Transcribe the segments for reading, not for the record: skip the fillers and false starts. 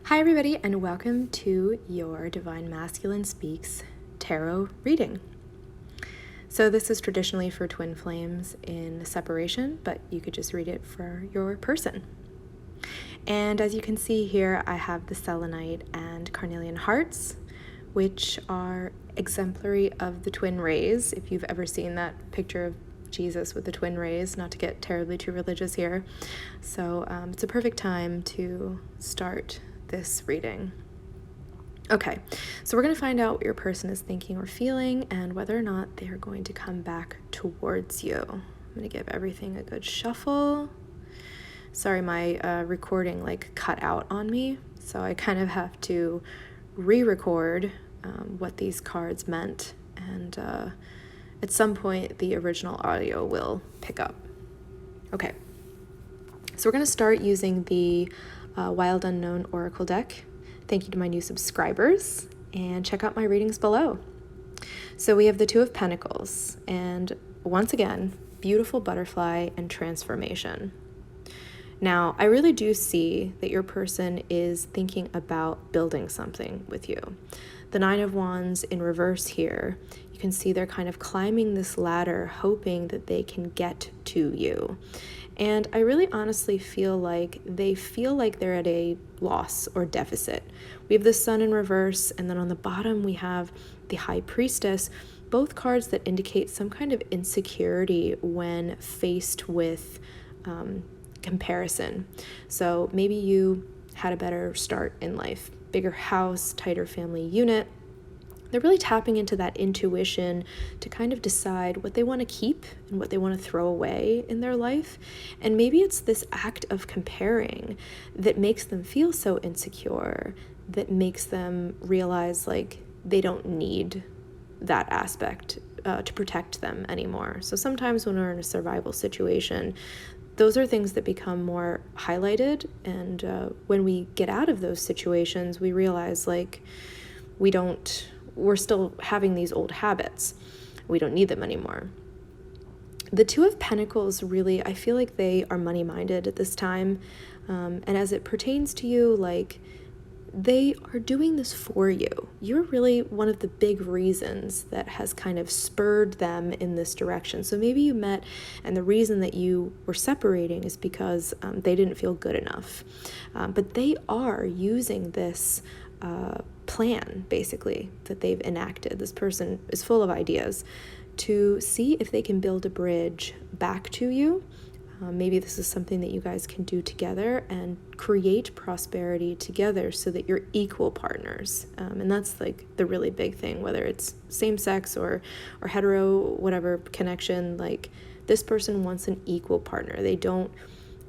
Hi everybody, and welcome to your Divine Masculine Speaks tarot reading. So this is traditionally for twin flames in separation, but you could just read it for your person. And as you can see here, I have the selenite and carnelian hearts, which are exemplary of the twin rays. If you've ever seen that picture of Jesus with the twin rays, not to get terribly too religious here. So it's a perfect time to start this reading. Okay, so we're going to find out what your person is thinking or feeling and whether or not they're going to come back towards you. I'm going to give everything a good shuffle. Sorry, my recording cut out on me, so I kind of have to re-record what these cards meant, and at some point the original audio will pick up. Okay, so we're going to start using the Wild Unknown Oracle deck. Thank you to my new subscribers, and check out my readings below. So we have the Two of Pentacles, and once again, beautiful butterfly and transformation. Now, I really do see that your person is thinking about building something with you. The Nine of Wands in reverse here, you can see they're kind of climbing this ladder, hoping that they can get to you. And I really honestly feel like they're at a loss or deficit. We have the Sun in reverse, and then on the bottom we have the High Priestess, both cards that indicate some kind of insecurity when faced with comparison. So maybe you had a better start in life, bigger house, tighter family unit. They're really tapping into that intuition to kind of decide what they want to keep and what they want to throw away in their life. And maybe it's this act of comparing that makes them feel so insecure, that makes them realize they don't need that aspect to protect them anymore. So sometimes when we're in a survival situation, those are things that become more highlighted. And when we get out of those situations, we realize we're still having these old habits. We don't need them anymore. The Two of Pentacles, really, I feel like they are money-minded at this time. And as it pertains to you, they are doing this for you. You're really one of the big reasons that has kind of spurred them in this direction. So maybe you met, and the reason that you were separating is because they didn't feel good enough. But they are using this plan, basically, that they've enacted. This person is full of ideas to see if they can build a bridge back to you. Maybe this is something that you guys can do together and create prosperity together so that you're equal partners. And that's the really big thing, whether it's same sex or hetero, whatever connection, this person wants an equal partner. They don't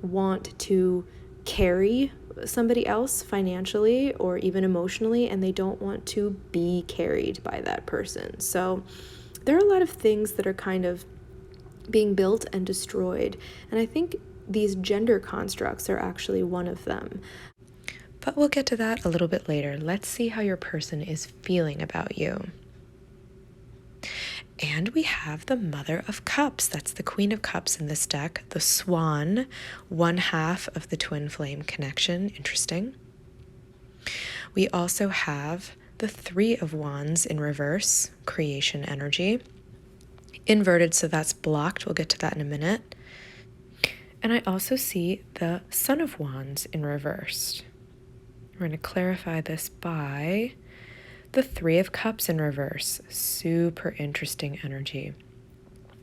want to carry somebody else financially or even emotionally, and they don't want to be carried by that person. So there are a lot of things that are kind of being built and destroyed, and I think these gender constructs are actually one of them. But we'll get to that a little bit later. Let's see how your person is feeling about you. And we have the Mother of Cups. That's the Queen of Cups in this deck. The Swan, one half of the twin flame connection. Interesting. We also have the Three of Wands in reverse, creation energy. Inverted, so that's blocked. We'll get to that in a minute. And I also see the Son of Wands in reverse. We're going to clarify this by the Three of Cups in reverse. Super interesting energy.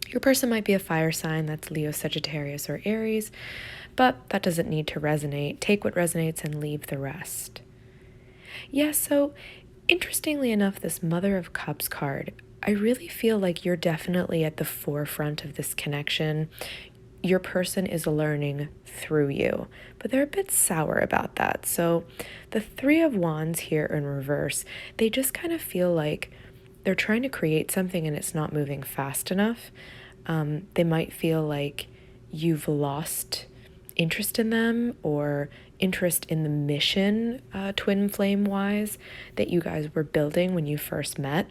Your person might be a fire sign, that's Leo, Sagittarius, or Aries, but that doesn't need to resonate. Take what resonates and leave the rest. Yeah, so interestingly enough, this Mother of Cups card, I really feel like you're definitely at the forefront of this connection. Your person is learning through you, but they're a bit sour about that. So the Three of Wands here in reverse, they just kind of feel like they're trying to create something and it's not moving fast enough. They might feel like you've lost interest in them or interest in the mission, twin flame wise, that you guys were building when you first met.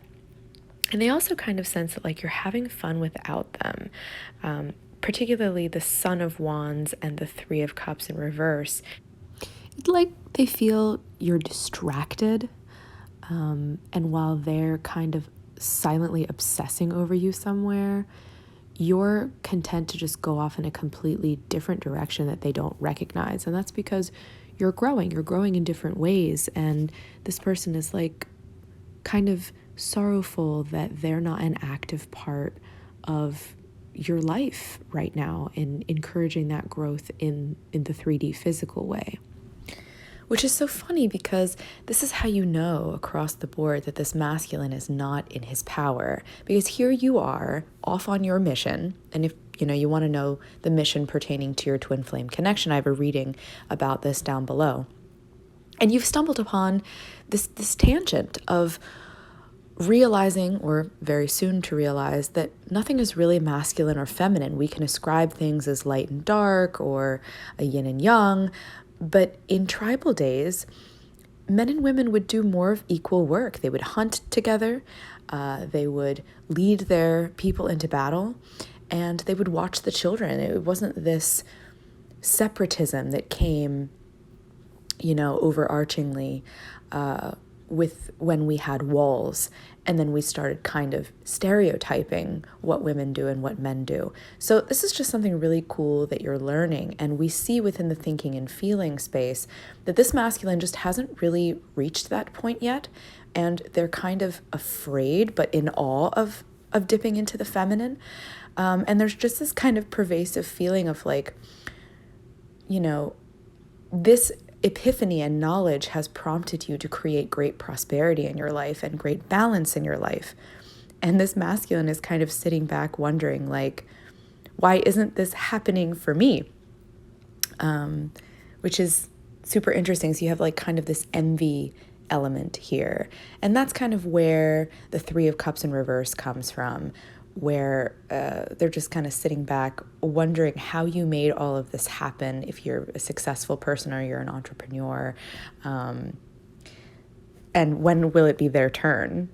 And they also kind of sense that you're having fun without them. Particularly the Son of Wands and the Three of Cups in reverse. like they feel you're distracted. And while they're kind of silently obsessing over you somewhere, you're content to just go off in a completely different direction that they don't recognize. And that's because you're growing in different ways. And this person is like kind of sorrowful that they're not an active part of your life right now in encouraging that growth in the 3D physical way. Which is so funny because this is how you know across the board that this masculine is not in his power. Because here you are off on your mission. And if you want to know the mission pertaining to your twin flame connection, I have a reading about this down below. And you've stumbled upon this tangent of realizing, or very soon to realize, that nothing is really masculine or feminine. We can ascribe things as light and dark or a yin and yang. But in tribal days, men and women would do more of equal work. They would hunt together, they would lead their people into battle, and they would watch the children. It wasn't this separatism that came, overarchingly with when we had walls, and then we started kind of stereotyping what women do and what men do. So this is just something really cool that you're learning, and we see within the thinking and feeling space that this masculine just hasn't really reached that point yet, and they're kind of afraid but in awe of dipping into the feminine. And there's just this kind of pervasive feeling of like, this epiphany and knowledge has prompted you to create great prosperity in your life and great balance in your life. And this masculine is kind of sitting back wondering, like, why isn't this happening for me? Which is super interesting. So you have like kind of this envy element here. And that's kind of where the 3 of Cups in reverse comes from, where they're just kind of sitting back wondering how you made all of this happen if you're a successful person or you're an entrepreneur, and when will it be their turn?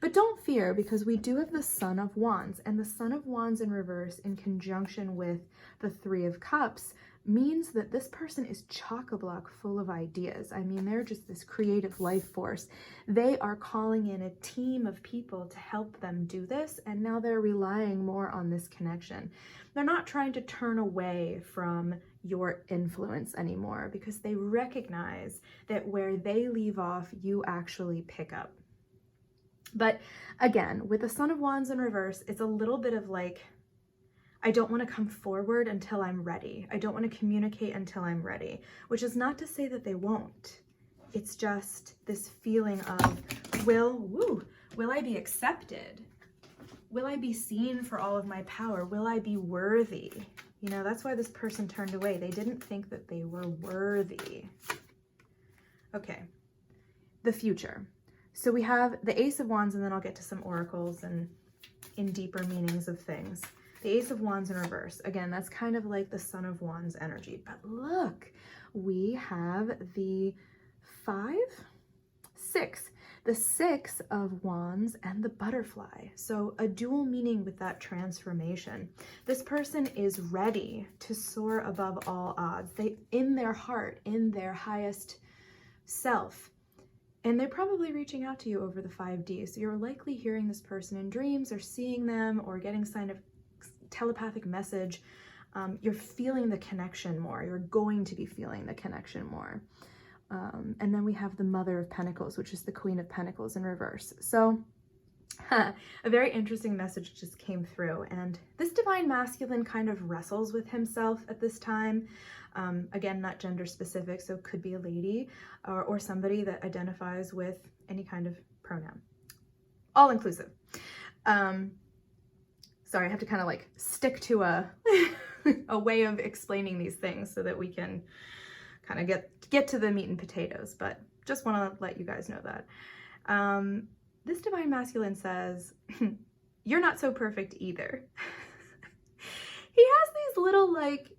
But don't fear, because we do have the Son of Wands, and the Son of Wands in reverse in conjunction with the 3 of Cups means that this person is chock-a-block full of ideas. I mean, they're just this creative life force. They are calling in a team of people to help them do this, and now they're relying more on this connection. They're not trying to turn away from your influence anymore, because they recognize that where they leave off, you actually pick up. But again, with the Son of Wands in reverse, it's a little bit of like, I don't want to come forward until I'm ready. I don't want to communicate until I'm ready, which is not to say that they won't. It's just this feeling of, will I be accepted? Will I be seen for all of my power? Will I be worthy? That's why this person turned away. They didn't think that they were worthy. Okay, the future. So we have the Ace of Wands, and then I'll get to some oracles and in deeper meanings of things. The Ace of Wands in reverse. Again, that's kind of like the Son of Wands energy. But look, we have the 6. The 6 of Wands and the butterfly. So a dual meaning with that transformation. This person is ready to soar above all odds. They, in their heart, in their highest self. And they're probably reaching out to you over the 5D. So you're likely hearing this person in dreams or seeing them or getting sign of telepathic message. You're feeling the connection more. You're going to be feeling the connection more. And then we have the Mother of Pentacles, which is the Queen of Pentacles in reverse. So a very interesting message just came through. And this divine masculine kind of wrestles with himself at this time. Again, not gender specific, so it could be a lady or somebody that identifies with any kind of pronoun. All inclusive. Sorry, I have to kind of like stick to a way of explaining these things so that we can kind of get to the meat and potatoes, but just want to let you guys know that. This divine masculine says, you're not so perfect either. He has these little like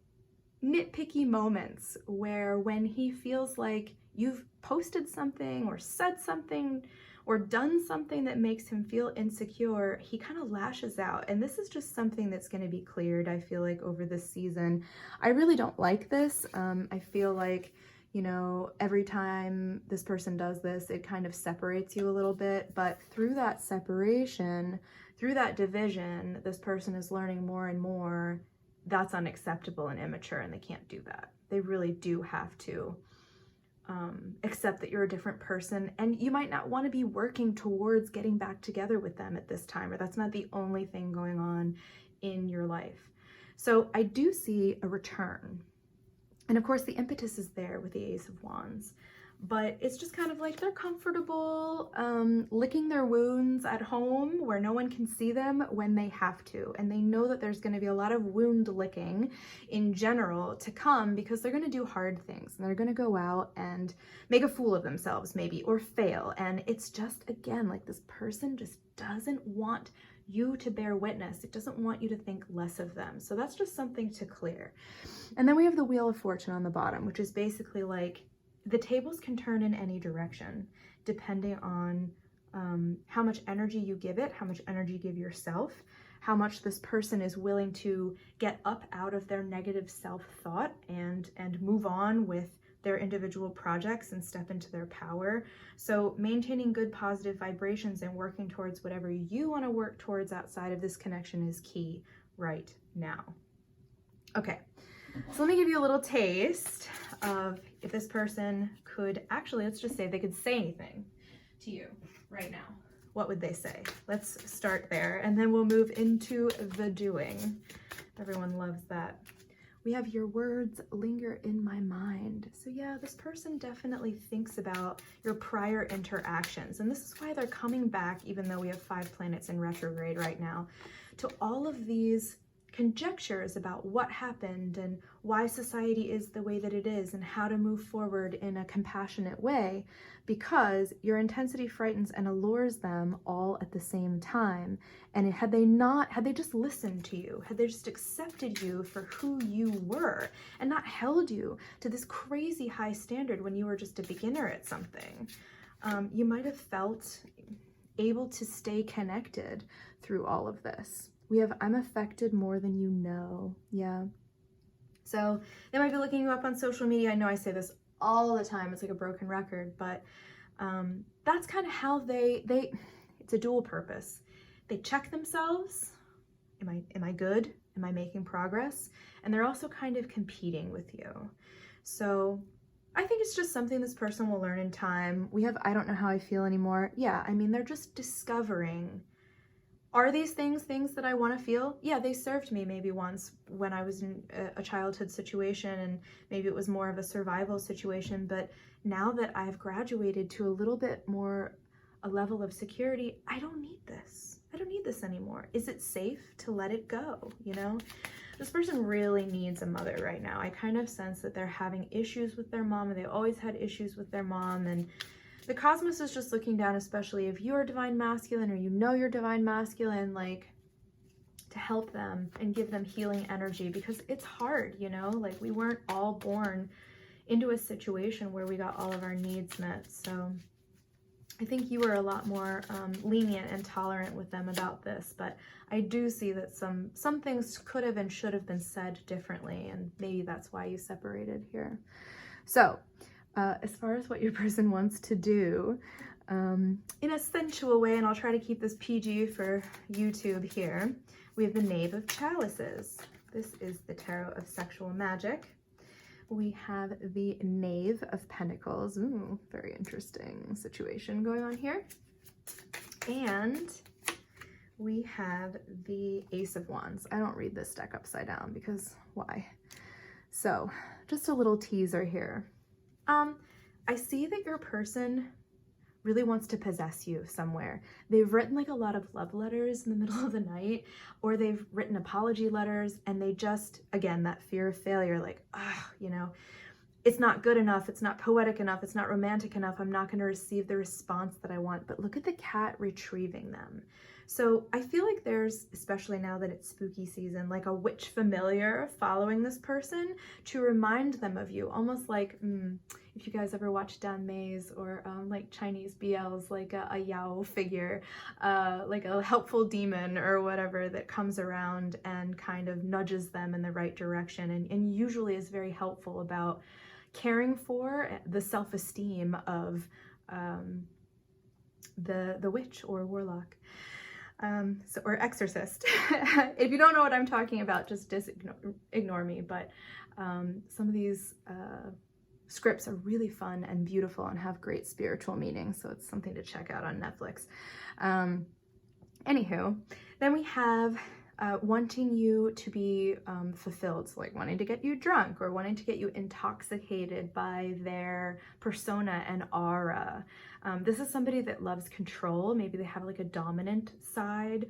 nitpicky moments where when he feels like you've posted something or said something or done something that makes him feel insecure, he kind of lashes out. And this is just something that's going to be cleared, I feel like, over this season. I really don't like this. I feel like, you know, every time this person does this, it kind of separates you a little bit. But through that separation, through that division, this person is learning more and more that's unacceptable and immature, and they can't do that. They really do have to accept that you're a different person, and you might not want to be working towards getting back together with them at this time, or that's not the only thing going on in your life. So I do see a return. And of course, the impetus is there with the Ace of Wands, but it's just kind of like they're comfortable licking their wounds at home where no one can see them when they have to. And they know that there's going to be a lot of wound licking in general to come, because they're going to do hard things and they're going to go out and make a fool of themselves maybe, or fail. And it's just, again, like this person just doesn't want you to bear witness. It doesn't want you to think less of them. So that's just something to clear. And then we have the Wheel of Fortune on the bottom, which is basically like the tables can turn in any direction depending on how much energy you give it, how much energy you give yourself, how much this person is willing to get up out of their negative self-thought and move on with their individual projects and step into their power. So maintaining good positive vibrations and working towards whatever you want to work towards outside of this connection is key right now. Okay, so let me give you a little taste of if this person could actually, let's just say they could say anything to you right now. What would they say? Let's start there, and then we'll move into the doing. Everyone loves that. We have your words linger in my mind. So yeah, this person definitely thinks about your prior interactions. And this is why they're coming back, even though we have 5 planets in retrograde right now, to all of these conjectures about what happened and why society is the way that it is and how to move forward in a compassionate way, because your intensity frightens and allures them all at the same time. And had they just listened to you, had they just accepted you for who you were and not held you to this crazy high standard when you were just a beginner at something, you might have felt able to stay connected through all of this. We have, I'm affected more than you know. Yeah. So they might be looking you up on social media. I know I say this all the time. It's like a broken record, but that's kind of how it's a dual purpose. They check themselves. Am I good? Am I making progress? And they're also kind of competing with you. So I think it's just something this person will learn in time. We have, I don't know how I feel anymore. Yeah. I mean, they're just discovering, are these things that I want to feel? Yeah, they served me maybe once when I was in a childhood situation, and maybe it was more of a survival situation. But now that I've graduated to a little bit more a level of security, I don't need this. I don't need this anymore. Is it safe to let it go? You know, this person really needs a mother right now. I kind of sense that they're having issues with their mom, and they always had issues with their mom, and the cosmos is just looking down, especially if you're divine masculine or you know you're divine masculine, like to help them and give them healing energy, because it's hard, you know, like we weren't all born into a situation where we got all of our needs met. So I think you were a lot more lenient and tolerant with them about this, but I do see that some things could have and should have been said differently, and maybe that's why you separated here. So as far as what your person wants to do, in a sensual way, and I'll try to keep this PG for YouTube here, we have the Knave of Chalices. This is the Tarot of Sexual Magic. We have the Knave of Pentacles. Ooh, very interesting situation going on here. And we have the Ace of Wands. I don't read this deck upside down because why? So just a little teaser here. I see that your person really wants to possess you somewhere. They've written like a lot of love letters in the middle of the night, or they've written apology letters, and they just, again, that fear of failure, like, you know, it's not good enough, it's not poetic enough, it's not romantic enough, I'm not going to receive the response that I want. But look at the cat retrieving them. So I feel like there's, especially now that it's spooky season, like a witch familiar following this person to remind them of you, almost like if you guys ever watch Dan Mays or like Chinese BLs, like a Yao figure, like a helpful demon or whatever that comes around and kind of nudges them in the right direction, and usually is very helpful about caring for the self-esteem of the witch or warlock. Or exorcist. If you don't know what I'm talking about, just ignore me. But some of these scripts are really fun and beautiful and have great spiritual meaning. So it's something to check out on Netflix. Anywho, then we have wanting you to be fulfilled, so like wanting to get you drunk or wanting to get you intoxicated by their persona and aura. This is somebody that loves control. Maybe they have like a dominant side.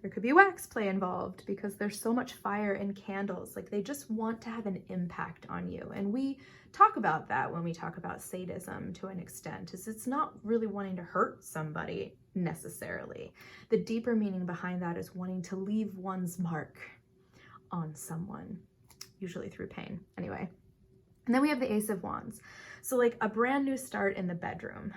There could be wax play involved because there's so much fire in candles. Like they just want to have an impact on you. And we talk about that when we talk about sadism to an extent, is it's not really wanting to hurt somebody necessarily. The deeper meaning behind that is wanting to leave one's mark on someone, usually through pain. Anyway. And then we have the Ace of Wands. So like a brand new start in the bedroom.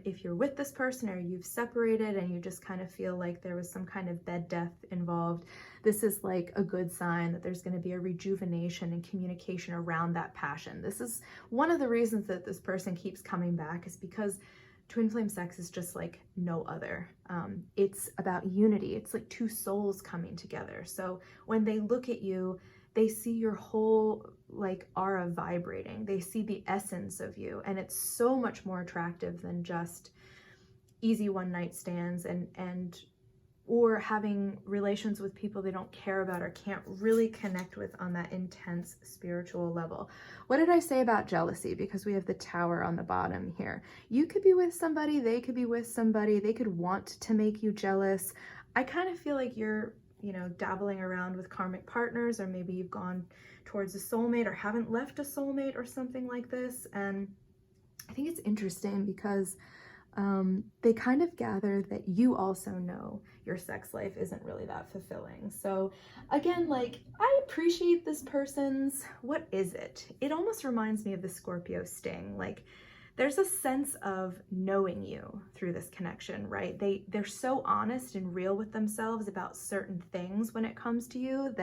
If you're with this person or you've separated and you just kind of feel like there was some kind of bed death involved, this is like a good sign that there's going to be a rejuvenation and communication around that passion. This is one of the reasons that this person keeps coming back, is because twin flame sex is just like no other. It's about unity. It's like two souls coming together. So when they look at you, they see your whole like aura vibrating. They see the essence of you, and it's so much more attractive than just easy one night stands or having relations with people they don't care about or can't really connect with on that intense spiritual level. What did I say about jealousy? Because we have the Tower on the bottom here. You could be with somebody, they could be with somebody, they could want to make you jealous. I kind of feel like you're, you know, dabbling around with karmic partners, or maybe you've gone towards a soulmate or haven't left a soulmate or something like this. And I think it's interesting because they kind of gather that you also know your sex life isn't really that fulfilling. So again, like, I appreciate this person's, what is it? It almost reminds me of the Scorpio sting. Like, there's a sense of knowing you through this connection, right? They're so honest and real with themselves about certain things when it comes to you,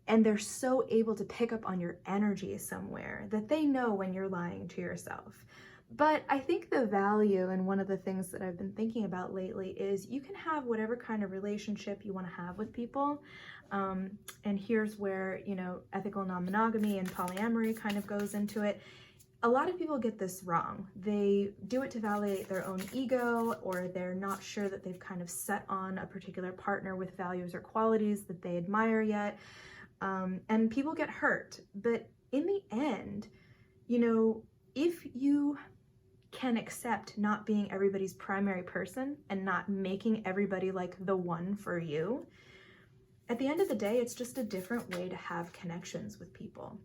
and they're so able to pick up on your energy somewhere that they know when you're lying to yourself. But I think the value, and one of the things that I've been thinking about lately, is you can have whatever kind of relationship you want to have with people. And here's where, you know, ethical non-monogamy and polyamory kind of goes into it. A lot of people get this wrong. They do it to validate their own ego, or they're not sure that they've kind of set on a particular partner with values or qualities that they admire yet. And people get hurt. But in the end, you know, if you can accept not being everybody's primary person and not making everybody like the one for you, at the end of the day, it's just a different way to have connections with people.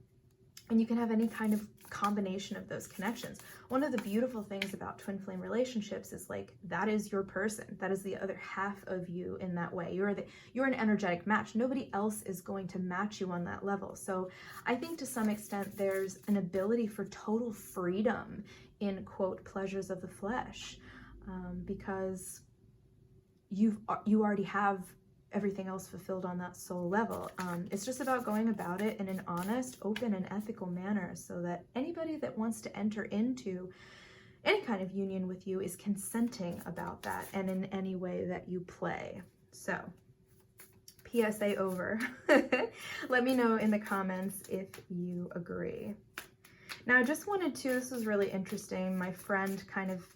And you can have any kind of combination of those connections. One of the beautiful things about twin flame relationships is like, that is your person. That is the other half of you in that way. You're an energetic match. Nobody else is going to match you on that level. So I think to some extent there's an ability for total freedom in, quote, pleasures of the flesh, because you already have everything else fulfilled on that soul level. It's just about going about it in an honest, open, and ethical manner, so that anybody that wants to enter into any kind of union with you is consenting about that, and in any way that you play. So, PSA over. Let me know in the comments if you agree. Now, I just wanted to, this was really interesting. My friend kind of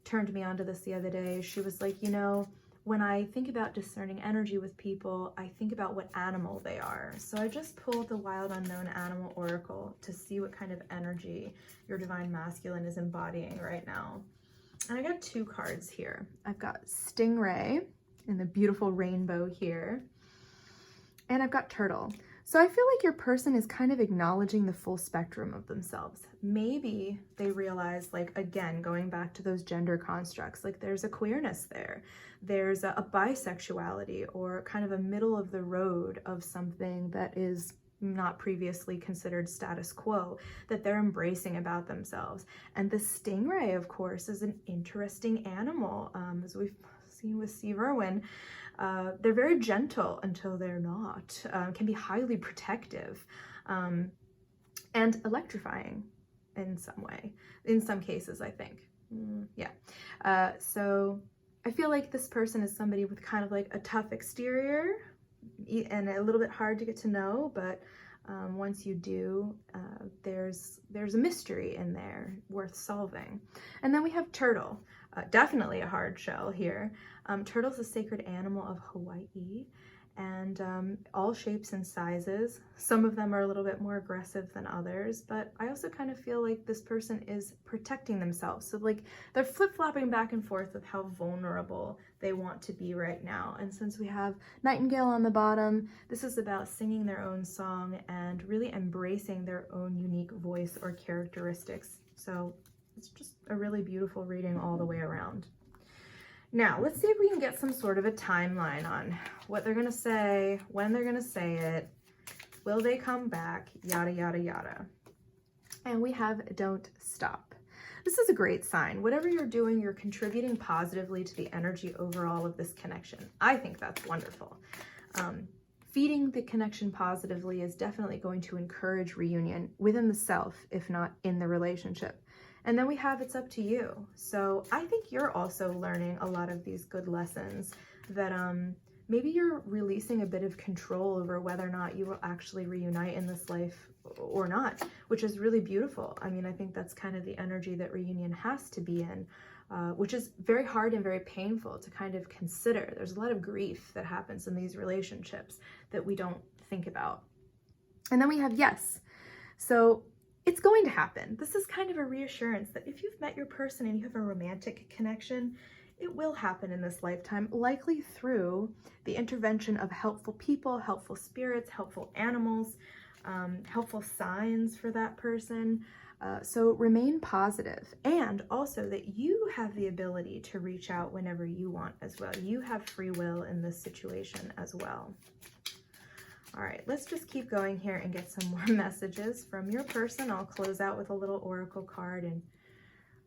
turned me onto this the other day. She was like, you know, when I think about discerning energy with people, I think about what animal they are. So I just pulled the Wild Unknown Animal Oracle to see what kind of energy your Divine Masculine is embodying right now. And I got two cards here. I've got Stingray in the beautiful rainbow here, and I've got Turtle. So I feel like your person is kind of acknowledging the full spectrum of themselves. Maybe they realize, like, again, going back to those gender constructs, like there's a queerness there. There's a bisexuality, or kind of a middle of the road of something that is not previously considered status quo, that they're embracing about themselves. And the stingray, of course, is an interesting animal, as we've seen with Steve Irwin. They're very gentle until they're not, can be highly protective. and electrifying in some way, in some cases, I think. So I feel like this person is somebody with kind of like a tough exterior and a little bit hard to get to know, but once you do, there's a mystery in there worth solving. And then we have turtle, definitely a hard shell here. Turtle's a sacred animal of Hawaii, and all shapes and sizes. Some of them are a little bit more aggressive than others, but I also kind of feel like this person is protecting themselves. So like they're flip-flopping back and forth with how vulnerable they want to be right now. And since we have nightingale on the bottom, this is about singing their own song and really embracing their own unique voice or characteristics. So it's just a really beautiful reading all the way around. Now, let's see if we can get some sort of a timeline on what they're going to say, when they're going to say it, will they come back, yada, yada, yada. And we have don't stop. This is a great sign. Whatever you're doing, you're contributing positively to the energy overall of this connection. I think that's wonderful. Feeding the connection positively is definitely going to encourage reunion within the self, if not in the relationship. And then we have it's up to you. So I think you're also learning a lot of these good lessons that maybe you're releasing a bit of control over whether or not you will actually reunite in this life or not, which is really beautiful. I mean, I think that's kind of the energy that reunion has to be in, which is very hard and very painful to kind of consider. There's a lot of grief that happens in these relationships that we don't think about. And then we have yes. So it's going to happen. This is kind of a reassurance that if you've met your person and you have a romantic connection, it will happen in this lifetime, likely through the intervention of helpful people, helpful spirits, helpful animals, helpful signs for that person. So remain positive, and also that you have the ability to reach out whenever you want as well. You have free will in this situation as well. All right, let's just keep going here and get some more messages from your person. I'll close out with a little oracle card and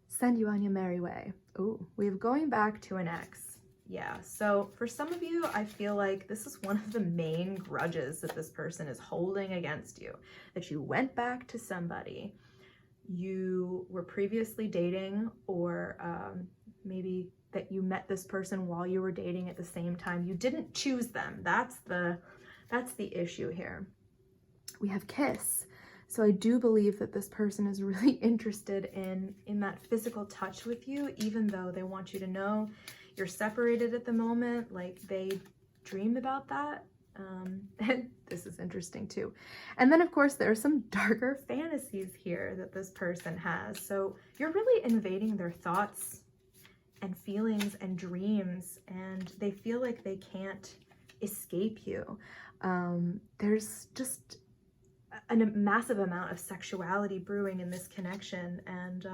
send you on your merry way. Ooh, we have going back to an ex. Yeah, so for some of you, I feel like this is one of the main grudges that this person is holding against you, that you went back to somebody you were previously dating, or maybe that you met this person while you were dating at the same time. You didn't choose them. That's the issue here. We have kiss. So I do believe that this person is really interested in that physical touch with you, even though they want you to know you're separated at the moment. Like, they dream about that. And this is interesting too. And then of course there are some darker fantasies here that this person has. So you're really invading their thoughts and feelings and dreams, and they feel like they can't escape you. There's just a massive amount of sexuality brewing in this connection, and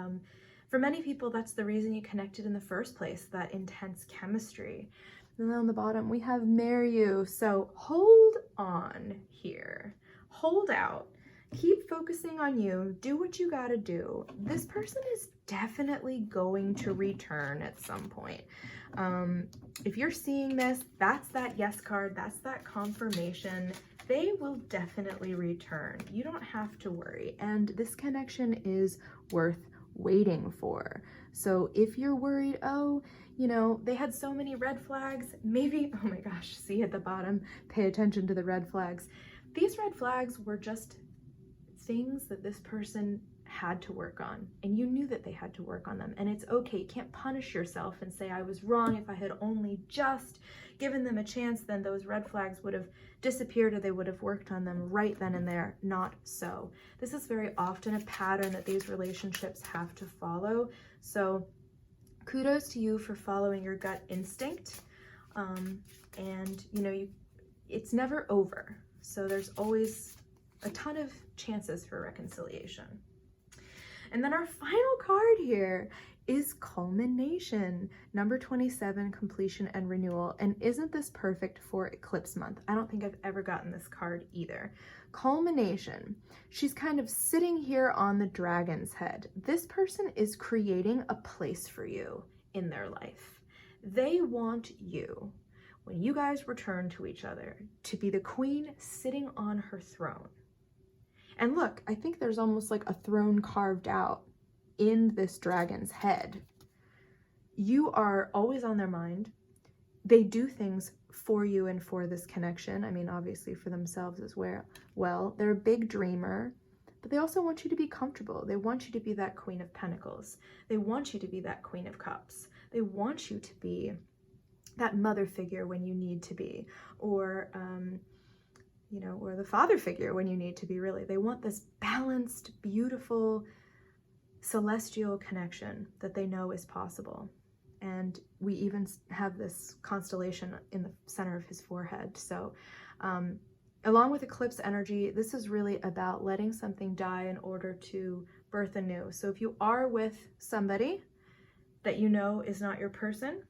for many people that's the reason you connected in the first place, that intense chemistry. And then on the bottom we have marry you. So hold on here, hold out, keep focusing on you, do what you gotta do. This person is definitely going to return at some point. If you're seeing this, that's that yes card, that's that confirmation. They will definitely return. You don't have to worry. And this connection is worth waiting for. So if you're worried, oh, you know, they had so many red flags, maybe, oh my gosh, see at the bottom, pay attention to the red flags. These red flags were just things that this person had to work on, and you knew that they had to work on them, and it's okay. You can't punish yourself and say, I was wrong. If I had only just given them a chance, then those red flags would have disappeared, or they would have worked on them right then and there. Not so. This is very often a pattern that these relationships have to follow. So kudos to you for following your gut instinct. And you know, it's never over. So there's always a ton of chances for reconciliation. And then our final card here is culmination, number 27, completion and renewal. And isn't this perfect for eclipse month? I don't think I've ever gotten this card either. Culmination. She's kind of sitting here on the dragon's head. This person is creating a place for you in their life. They want you, when you guys return to each other, to be the queen sitting on her throne. And look, I think there's almost like a throne carved out in this dragon's head. You are always on their mind. They do things for you and for this connection. I mean, obviously for themselves as well. They're a big dreamer, but they also want you to be comfortable. They want you to be that Queen of Pentacles. They want you to be that Queen of Cups. They want you to be that mother figure when you need to be, or, you know, or the father figure when you need to be, really. They want this balanced, beautiful, celestial connection that they know is possible. And we even have this constellation in the center of his forehead. So along with eclipse energy, this is really about letting something die in order to birth anew. So if you are with somebody that you know is not your person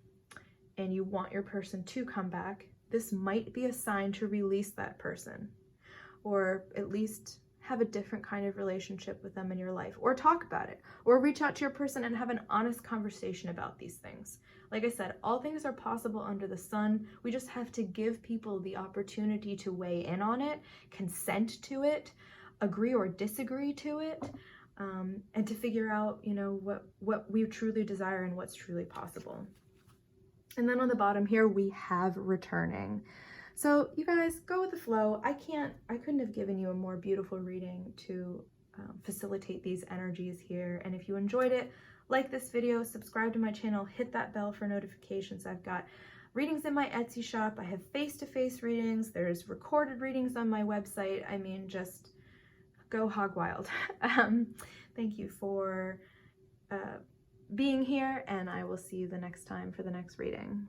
and you want your person to come back, this might be a sign to release that person, or at least have a different kind of relationship with them in your life, or talk about it, or reach out to your person and have an honest conversation about these things. Like I said, all things are possible under the sun. We just have to give people the opportunity to weigh in on it, consent to it, agree or disagree to it, and to figure out, you know, what we truly desire and what's truly possible. And then on the bottom here, we have returning. So you guys, go with the flow. I couldn't have given you a more beautiful reading to facilitate these energies here. And if you enjoyed it, like this video, subscribe to my channel, hit that bell for notifications. I've got readings in my Etsy shop. I have face-to-face readings. There's recorded readings on my website. I mean, just go hog wild. Thank you for being here, and I will see you the next time for the next reading.